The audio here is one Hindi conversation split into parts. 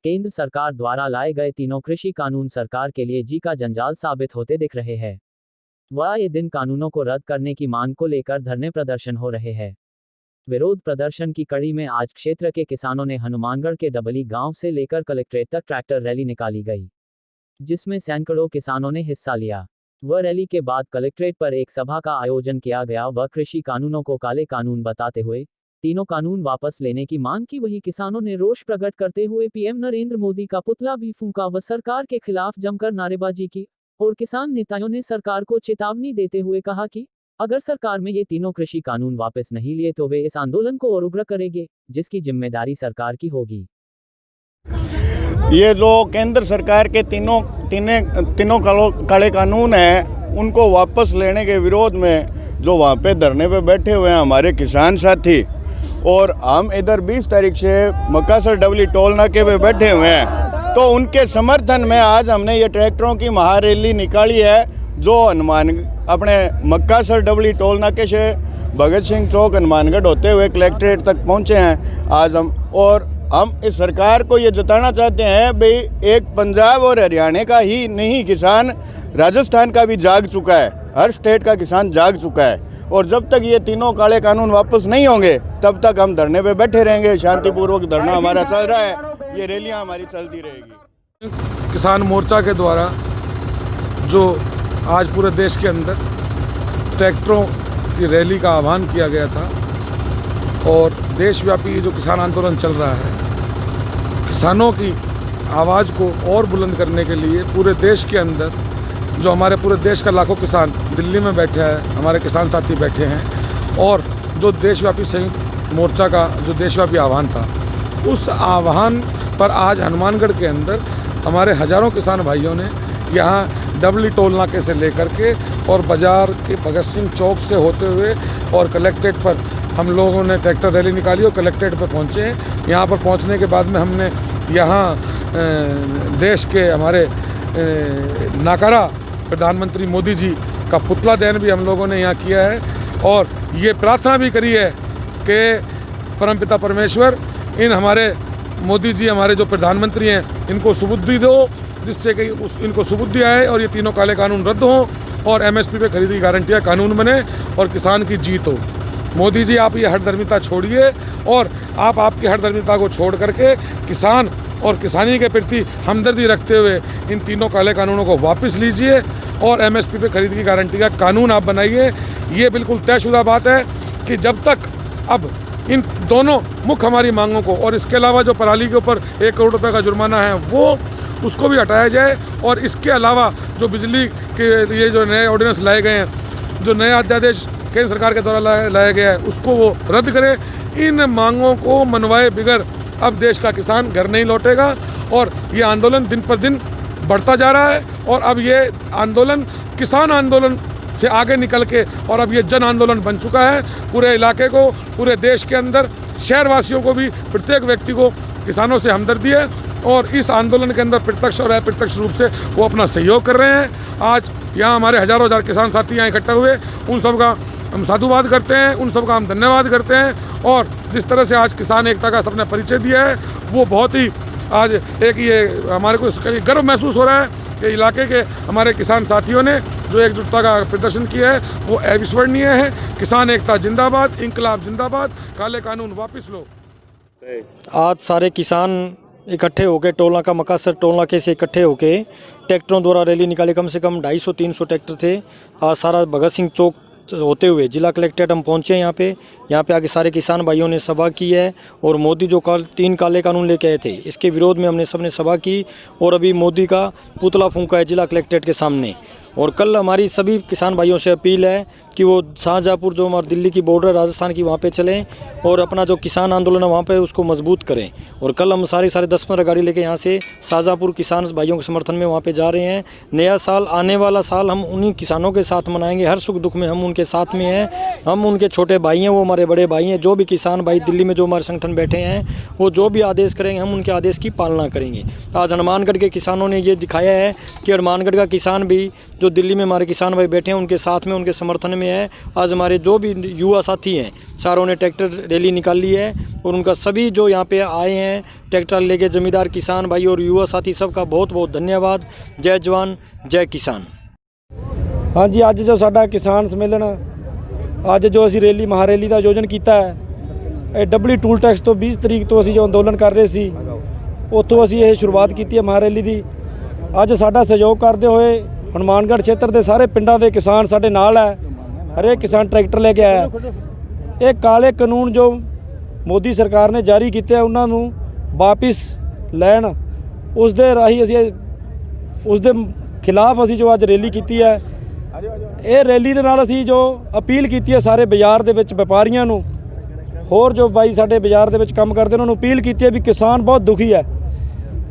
केंद्र सरकार द्वारा लाए गए तीनों कृषि कानून सरकार के लिए जी का जंजाल साबित होते दिख रहे हैं। वह ये दिन कानूनों को रद्द करने की मांग को लेकर धरने प्रदर्शन हो रहे हैं। विरोध प्रदर्शन की कड़ी में आज क्षेत्र के किसानों ने हनुमानगढ़ के डबली गांव से लेकर कलेक्ट्रेट तक ट्रैक्टर रैली निकाली गई, जिसमें सैकड़ों किसानों ने हिस्सा लिया। वह रैली के बाद कलेक्ट्रेट पर एक सभा का आयोजन किया गया। वह कृषि कानूनों को काले कानून बताते हुए तीनों कानून वापस लेने की मांग की। वही किसानों ने रोष प्रकट करते हुए पीएम नरेंद्र मोदी का पुतला भी फूंका व सरकार के खिलाफ जमकर नारेबाजी की। और किसान नेताओं ने सरकार को चेतावनी देते हुए कहा कि अगर सरकार में ये तीनों कृषि कानून वापस नहीं लिए तो वे इस आंदोलन को और उग्र करेंगे, जिसकी जिम्मेदारी सरकार की होगी। ये जो केंद्र सरकार के तीनों काले कानून हैं, उनको वापस लेने के विरोध में जो वहाँ पे धरने पे बैठे हुए हैं हमारे किसान साथी, और हम इधर 20 तारीख से मक्कासर डबली टोल नाके पे बैठे हुए हैं, तो उनके समर्थन में आज हमने ये ट्रैक्टरों की महारैली निकाली है, जो अपने मक्कासर डबली टोल नाके से भगत सिंह चौक हनुमानगढ़ होते हुए कलेक्ट्रेट तक पहुँचे हैं आज हम इस सरकार को ये जताना चाहते हैं भाई, एक पंजाब और हरियाणा का ही नहीं, किसान राजस्थान का भी जाग चुका है, हर स्टेट का किसान जाग चुका है। और जब तक ये तीनों काले कानून वापस नहीं होंगे तब तक हम धरने पे बैठे रहेंगे। शांतिपूर्वक धरना हमारा चल रहा है, ये रैलियां हमारी चलती रहेगी। किसान मोर्चा के द्वारा जो आज पूरे देश के अंदर ट्रैक्टरों की रैली का आह्वान किया गया था और देशव्यापी जो किसान आंदोलन चल रहा है, किसानों की आवाज़ को और बुलंद करने के लिए पूरे देश के अंदर जो हमारे पूरे देश का लाखों किसान दिल्ली में बैठे हैं, हमारे किसान साथी बैठे हैं, और जो देशव्यापी संयुक्त मोर्चा का जो देशव्यापी आह्वान था, उस आह्वान पर आज हनुमानगढ़ के अंदर हमारे हज़ारों किसान भाइयों ने यहाँ डबली टोल नाके से लेकर के और बाज़ार के भगत सिंह चौक से होते हुए और कलेक्ट्रेट पर हम लोगों ने ट्रैक्टर रैली निकाली और कलेक्ट्रेट पर पहुँचे हैं। यहाँ पर पहुँचने के बाद में हमने यहाँ देश के हमारे नाकारा प्रधानमंत्री मोदी जी का पुतला दहन भी हम लोगों ने यहाँ किया है, और ये प्रार्थना भी करी है कि परमपिता परमेश्वर इन हमारे मोदी जी, हमारे जो प्रधानमंत्री हैं, इनको सुबुद्धि दो, जिससे कि इनको सुबुद्धि आए और ये तीनों काले कानून रद्द हों और एमएसपी पे खरीदी की गारंटियाँ कानून बने और किसान की जीत हो। मोदी जी, आप ये हठधर्मिता छोड़िए और आप आपकी हठधर्मिता को छोड़ करके किसान और किसानी के प्रति हमदर्दी रखते हुए इन तीनों काले कानूनों को वापस लीजिए और एमएसपी पे खरीद की गारंटी का कानून आप बनाइए। ये बिल्कुल तयशुदा बात है कि जब तक अब इन दोनों मुख्य हमारी मांगों को, और इसके अलावा जो पराली के ऊपर 1 करोड़ रुपए का जुर्माना है वो उसको भी हटाया जाए, और इसके अलावा जो बिजली के ये जो नए ऑर्डिनेंस लाए गए हैं, जो नया अध्यादेश केंद्र सरकार के द्वारा लाया गया है, उसको वो रद्द करें। इन मांगों को मनवाए बिगर अब देश का किसान घर नहीं लौटेगा, और ये आंदोलन दिन पर दिन बढ़ता जा रहा है, और अब ये आंदोलन किसान आंदोलन से आगे निकल के और अब ये जन आंदोलन बन चुका है। पूरे इलाके को, पूरे देश के अंदर शहरवासियों को भी, प्रत्येक व्यक्ति को किसानों से हमदर्दी है, और इस आंदोलन के अंदर प्रत्यक्ष और अप्रत्यक्ष रूप से वो अपना सहयोग कर रहे हैं। आज यहाँ हमारे हज़ारों हज़ार किसान साथी यहाँ इकट्ठा हुए, उन सब का हम साधुवाद करते हैं, उन सब का हम धन्यवाद करते हैं। और जिस तरह से आज किसान एकता का सबने परिचय दिया है, वो बहुत ही आज एक ये हमारे को इसके लिए गर्व महसूस हो रहा है कि इलाके के हमारे किसान साथियों ने जो एकजुटता का प्रदर्शन किया है वो अविस्मरणीय है। किसान एकता जिंदाबाद, इंकलाब जिंदाबाद, काले कानून वापस लो। आज सारे किसान इकट्ठे होकर टोलनाका मक्कासर टोलनाके से इकट्ठे होकर ट्रैक्टरों द्वारा रैली निकाली। कम से कम 250-300 ट्रैक्टर थे। आज सारा भगत सिंह चौक होते हुए जिला कलेक्ट्रेट हम पहुंचे। यहाँ पे आके सारे किसान भाइयों ने सभा की है, और मोदी जो 3 काले कानून लेके आए थे, इसके विरोध में हमने सबने सभा की, और अभी मोदी का पुतला फूंका है जिला कलेक्ट्रेट के सामने। और कल हमारी सभी किसान भाइयों से अपील है कि वो शाहजहाँपुर जो हमारे दिल्ली की बॉर्डर राजस्थान की वहाँ पे चलें और अपना जो किसान आंदोलन है वहाँ पे उसको मजबूत करें। और कल हम सारे 10-15 गाड़ी लेके यहाँ से शाहजहाँपुर किसान भाइयों के समर्थन में वहाँ पे जा रहे हैं। नया साल, आने वाला साल हम उन्हीं किसानों के साथ मनाएंगे। हर सुख दुख में हम उनके साथ में हैं। हम उनके छोटे भाई हैं, वो हमारे बड़े भाई हैं। जो भी किसान भाई दिल्ली में जो हमारे संगठन बैठे हैं, वो जो भी आदेश करेंगे हम उनके आदेश की पालना करेंगे। आज हनुमानगढ़ के किसानों ने ये दिखाया है कि हनुमानगढ़ का किसान भी जो दिल्ली में हमारे किसान भाई बैठे हैं उनके साथ में, उनके समर्थन में है। आज हमारे जो भी युवा साथी हैं सारों ने ट्रैक्टर रैली निकाल ली है और उनका सभी जो यहाँ पे आए हैं ट्रैक्टर लेके जमींदार किसान भाई और युवा साथी सबका बहुत बहुत धन्यवाद। जय जवान जय किसान। हाँ जी, अज जो साडा किसान सम्मेलन अज जो असी रैली महारैली का आयोजन किया है, डबली टूल टैक्स तो 20 तरीक तो असी जो अंदोलन कर रहे सी उत्थों असी ये शुरुआत की है महारैली की। अज साडा सहयोग करते हुए हनुमानगढ़ क्षेत्र के सारे पिंडां दे किसान साडे नाल है। हरेक किसान ट्रैक्टर लेके आया। ये काले कानून जो मोदी सरकार ने जारी किए उन्होंने वापस लैन उस दे राही असी उस दे खिलाफ असी जो अज रैली की है। ये रैली दे नाल असी जो अपील की है सारे बाज़ार दे विच व्यापारियों नूं, होर जो भाई साडे बाज़ार दे विच काम करते उन्होंने अपील की है भी किसान बहुत दुखी है,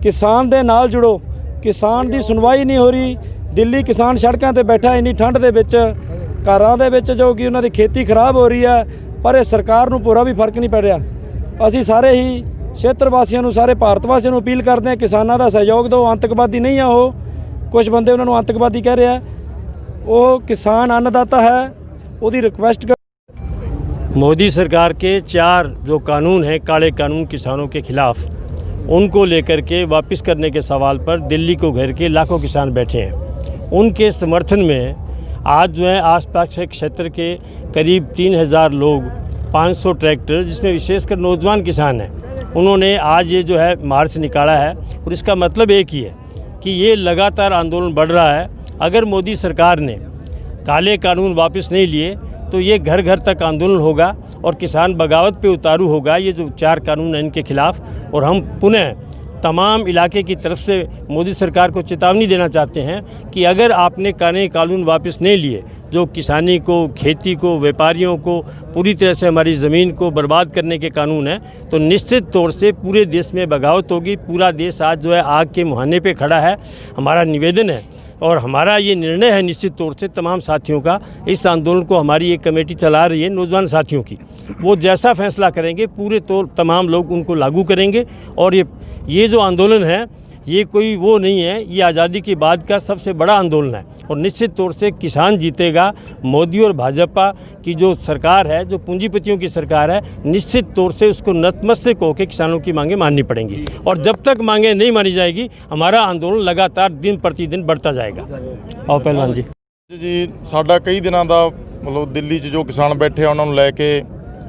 किसान दे नाल जुड़ो। किसान की सुनवाई नहीं हो रही। दिल्ली किसान सड़कों पर बैठा इन्नी ठंड दे विच, घरां दे विच जो कि उन्हां दी खेती खराब हो रही है, पर इस सरकार नूं पूरा भी फर्क नहीं पै रहा। असी सारे ही क्षेत्र वासियों नूं, सारे भारत वासियों नूं अपील करते हैं किसानां दा सहयोग दो। आतंकवादी नहीं है वो, कुछ बंदे उन्होंने आतंकवादी कह रहे हैं, वो किसान अन्नदाता है, उसकी रिक्वेस्ट कर। मोदी सरकार के 4 जो कानून हैं काले कानून किसानों के खिलाफ, उनको लेकर के वापस करने के सवाल पर दिल्ली को घेर के लाखों किसान बैठे हैं। उनके समर्थन में आज जो है आसपास के क्षेत्र के करीब 3000 लोग, 500 ट्रैक्टर, जिसमें विशेषकर नौजवान किसान हैं, उन्होंने आज ये जो है मार्च निकाला है। और इसका मतलब एक ही है कि ये लगातार आंदोलन बढ़ रहा है। अगर मोदी सरकार ने काले कानून वापस नहीं लिए तो ये घर घर तक आंदोलन होगा और किसान बगावत पे उतारू होगा, ये जो 4 कानून हैं इनके खिलाफ। और हम पुनः तमाम इलाके की तरफ से मोदी सरकार को चेतावनी देना चाहते हैं कि अगर आपने कानून वापस नहीं लिए, जो किसानी को, खेती को, व्यापारियों को, पूरी तरह से हमारी ज़मीन को बर्बाद करने के कानून हैं, तो निश्चित तौर से पूरे देश में बगावत होगी। पूरा देश आज जो है आग के मुहाने पे खड़ा है। हमारा निवेदन है और हमारा ये निर्णय है निश्चित तौर से तमाम साथियों का, इस आंदोलन को हमारी एक कमेटी चला रही है नौजवान साथियों की, वो जैसा फैसला करेंगे पूरे तमाम लोग उनको लागू करेंगे। और ये जो आंदोलन है ये कोई वो नहीं है, ये आज़ादी के बाद का सबसे बड़ा आंदोलन है और निश्चित तौर से किसान जीतेगा। मोदी और भाजपा की जो सरकार है, जो पूंजीपतियों की सरकार है, निश्चित तौर से उसको नतमस्तक होकर किसानों की मांगें माननी पड़ेंगी। और जब तक मांगें नहीं मानी जाएगी हमारा आंदोलन लगातार दिन प्रतिदिन बढ़ता जाएगा। और पहलवान जी साडा कई दिनों का मतलब दिल्ली जो किसान बैठे उन्होंने लैके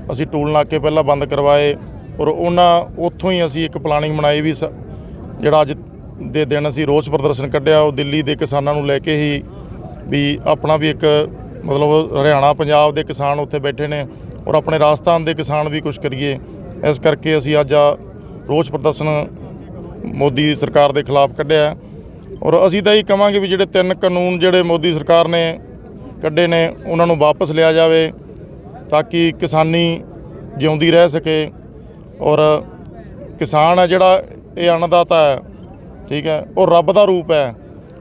असी टूल नाके पहला बंद करवाए और उत्थों ही असी एक प्लानिंग बनाई भी जिहड़ा अज दे दिन असी रोस प्रदर्शन कढ़िया वो दिल्ली के किसानों को लैके ही भी अपना भी एक मतलब हरियाणा पंजाब के किसान उत्थे बैठे ने और अपने राजस्थान के किसान भी कुछ करिए, इस करके असी अज रोस प्रदर्शन मोदी सरकार के खिलाफ कढ़िया। और असी तो यही कहांगे भी जिहड़े 3 कानून जिहड़े मोदी सरकार ने कढ़े ने उन्होंने वापस लिया जाए ताकि किसानी जिउंदी रह सके। और किसान है जिहड़ा ये अन्नदाता है, ठीक है, और रब का रूप है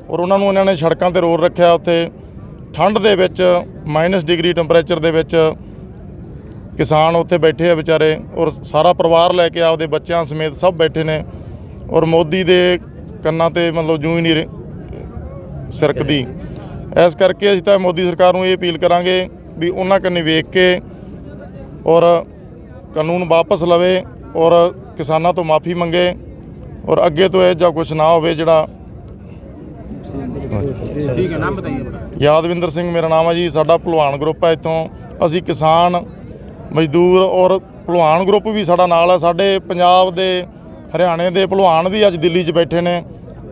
और उन्होंने इन्होंने सड़कों पर रोल रखा, उत्थे ठंड दे विच -डिग्री टैंपरेचर दे विच किसान उत्थे बैठे हैं बेचारे और सारा परिवार लैके आपदे बच्चों समेत सब बैठे ने। और मोदी दे कन्नां ते मतलब जूं ही नहीं सरकदी, इस करके असीं तां मोदी सरकार नूं ये अपील करांगे भी उन्हां कन्नी वेख के और कानून वापस लवे और किसानों तो माफ़ी मंगे और अगे तो यह कुछ ना हो जिहड़ा। ठीक है, नाम बताइए। यादविंदर सिंह मेरा नाम है जी। साडा भलवान ग्रुप है, इतों असी किसान मजदूर और भलवान ग्रुप भी साडा नाल है। साडे पंजाब दे हरियाणे दे भलवान भी अज दिल्ली 'च बैठे ने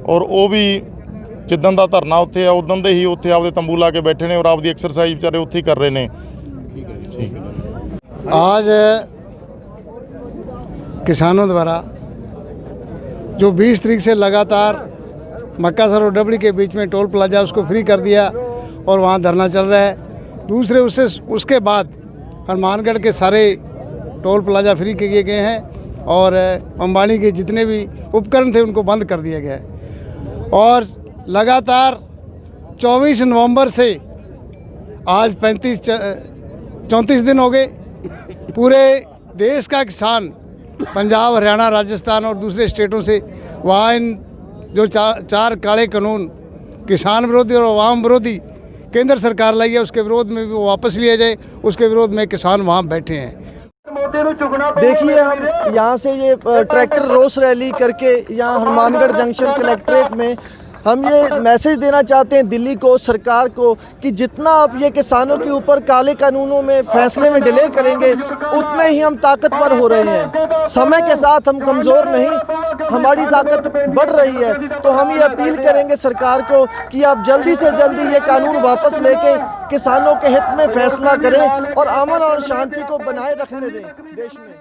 और वो भी जिद्दन दा धरना उत्थे है उदन दे ही उत्थे आपदे तंबू ला के बैठे ने और आपदी एक्सरसाइज बेचारे उत्थे ही कर रहे ने। आज किसानों द्वारा जो 20 तारीख से लगातार मक्कासर और डबड़ी के बीच में टोल प्लाजा उसको फ्री कर दिया और वहाँ धरना चल रहा है। दूसरे उसके बाद हनुमानगढ़ के सारे टोल प्लाजा फ्री किए गए हैं और अंबानी के जितने भी उपकरण थे उनको बंद कर दिया गया है। और लगातार 24 नवंबर से आज 34 दिन हो गए। पूरे देश का किसान पंजाब, हरियाणा, राजस्थान और दूसरे स्टेटों से वहाँ इन जो 4 काले कानून किसान विरोधी और आवाम विरोधी केंद्र सरकार लाई है, उसके विरोध में भी वो वापस लिया जाए। उसके विरोध में किसान वहाँ बैठे हैं। देखिए, हम यहाँ से ये ट्रैक्टर रोस रैली करके यहाँ हनुमानगढ़ जंक्शन कलेक्ट्रेट में हम ये मैसेज देना चाहते हैं दिल्ली को, सरकार को, कि जितना आप ये किसानों के ऊपर काले कानूनों में फैसले में डिले करेंगे उतने ही हम ताकतवर हो रहे हैं। समय के साथ हम कमज़ोर नहीं, हमारी ताकत बढ़ रही है। तो हम ये अपील करेंगे सरकार को कि आप जल्दी से जल्दी ये कानून वापस लेके किसानों के हित में फैसला करें और अमन और शांति को बनाए रखने दें देश में।